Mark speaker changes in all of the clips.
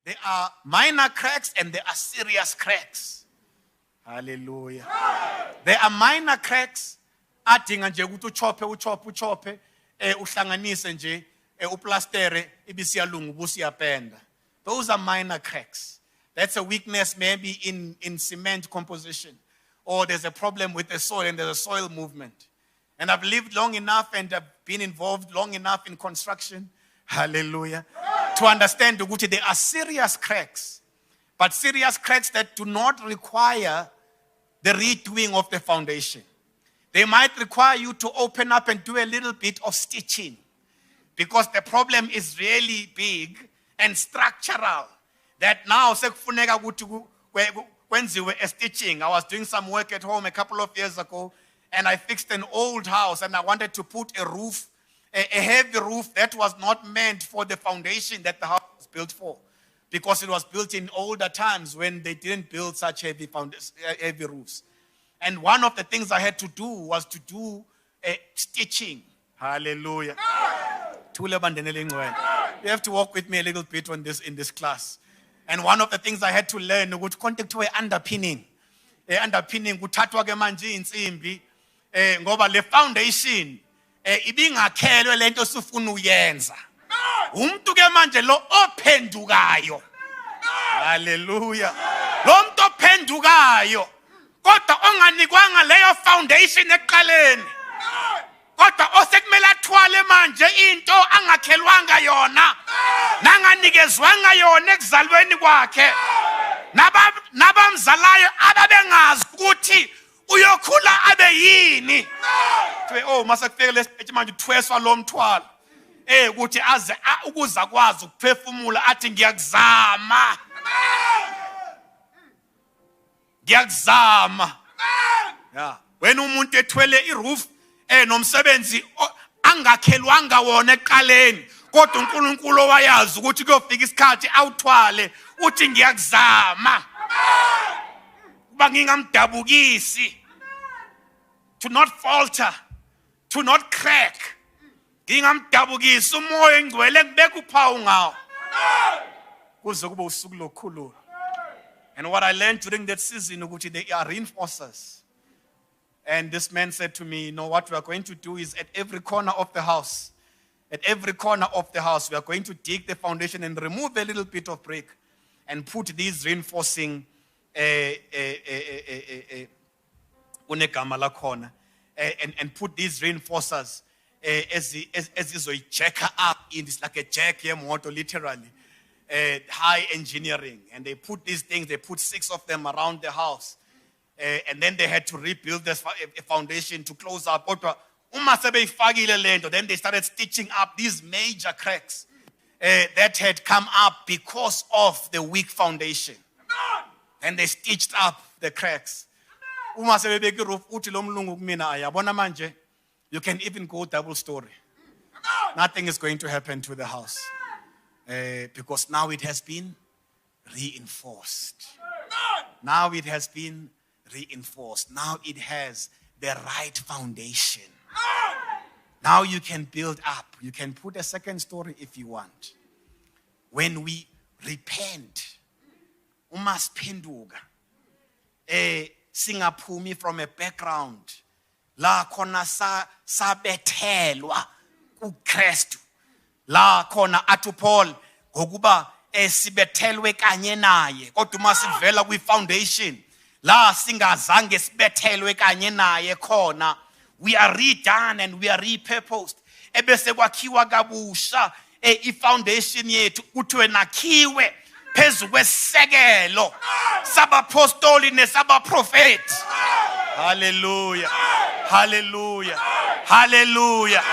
Speaker 1: There are minor cracks and there are serious cracks. Hallelujah. There are minor cracks. Adinga nje ukuthi uchophe uhlanganise nje uplastere ibisiyalunga ubusiyapenda. Those are minor cracks. That's a weakness maybe in cement composition, or there's a problem with the soil and there's a soil movement. And I've lived long enough and I've been involved long enough in construction, hallelujah, to understand that there are serious cracks, but serious cracks that do not require the redoing of the foundation. They might require you to open up and do a little bit of stitching, because the problem is really big and structural, that now sekufuneka ukuthi kwenziwe a stitching. I was doing some work at home a couple of years ago, and I fixed an old house, and I wanted to put a roof, a heavy roof that was not meant for the foundation that the house was built for, because it was built in older times when they didn't build such heavy roofs. And one of the things I had to do was to do stitching. Hallelujah. You have to walk with me a little bit on this in this class. And one of the things I had to learn would contact to underpinning. Underpinning kuthathwa ke manje insimbi ngoba le foundation ibingakhelwe lento osufuna uyenza. Umuntu ke manje lo ophendukayo. Hallelujah. Lo muntu ophendukayo kodwa onganikwanga leyo foundation eqaleni. Kodwa osekumele athwale manje into angakhelwanga yona nanganikezwanga yona ekuzalweni kwakhe. Nabamzalayo ababengazi ukuthi uyokhula abe yini. Oh masakufike lesithi manje uthweswa lo mthwalo. Ukuthi aze ukuza kwazi ukuphefumula athi ngiyakuzama. Ngiyakuzama. Yeah. When umuntu ethwele iroof nomsebenzi angakhelwanga wona eqaleni, kodwa uNkulunkulu wayazi ukuthi kuyofika isikhathi awuthwale uthi ngiyakuzama. Kuba ngingamdabukisi. To not falter, to not crack. Ngingamdabukisi umoya engcwele kubeka uphawu ngawo. Kuze kube usuku lokukhulula. And what I learned during that season ukuthi they are reinforcers. And this man said to me, what we are going to do is at every corner of the house, we are going to dig the foundation and remove a little bit of brick and put these reinforcing and put these reinforcers as a jacker up in this, like a jack here motor, literally. High engineering. And they put these things, they put 6 of them around the house. And then they had to rebuild this foundation to close up. Then they started stitching up these major cracks that had come up because of the weak foundation. And they stitched up the cracks. You can even go double story. Nothing is going to happen to the house. Because now it has been reinforced. Now it has been reinforced. Now it has the right foundation. Now you can build up. You can put a second story if you want. When we repent, umaspenduka, singaphumi from a background la khona sabethelwa kuKristu, la khona athu Paul ngokuba sibethelwe kanye naye, kodwa uma sivela kwi foundation la singazange sibethelwe kanye naye khona, we are redone and we are repurposed. Ebese kwakhiwa kabusha i-foundation yethu kuthiwe nakhiwe phezu kwesekelo sabapostoli nesabaprofeti. Hallelujah, hallelujah, hallelujah.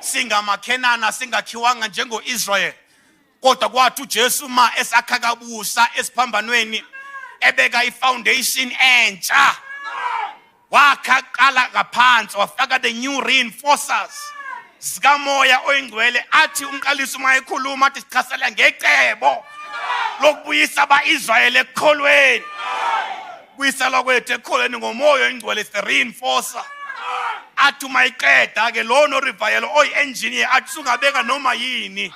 Speaker 1: Singamakhenana singakhiwanga njengo-Israel, kodwa kwathi uJesu ma esakha kabusha esiphambanweni ebeka i-foundation entsha, wakha qala ngaphansi wafaka the new reinforcers zikamoya oyingcwele, athi umqalisi uma ekhuluma athi sichasela ngecebo lokubuyisa abaIsrayeli ekukholweni. Kuyisela kwethu ekukholweni ngomoya oyingcwele is the reinforcer. Athi uma iqeda ke lo no revival oyi engineer athi sungabeka noma yini,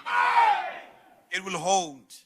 Speaker 1: it will hold.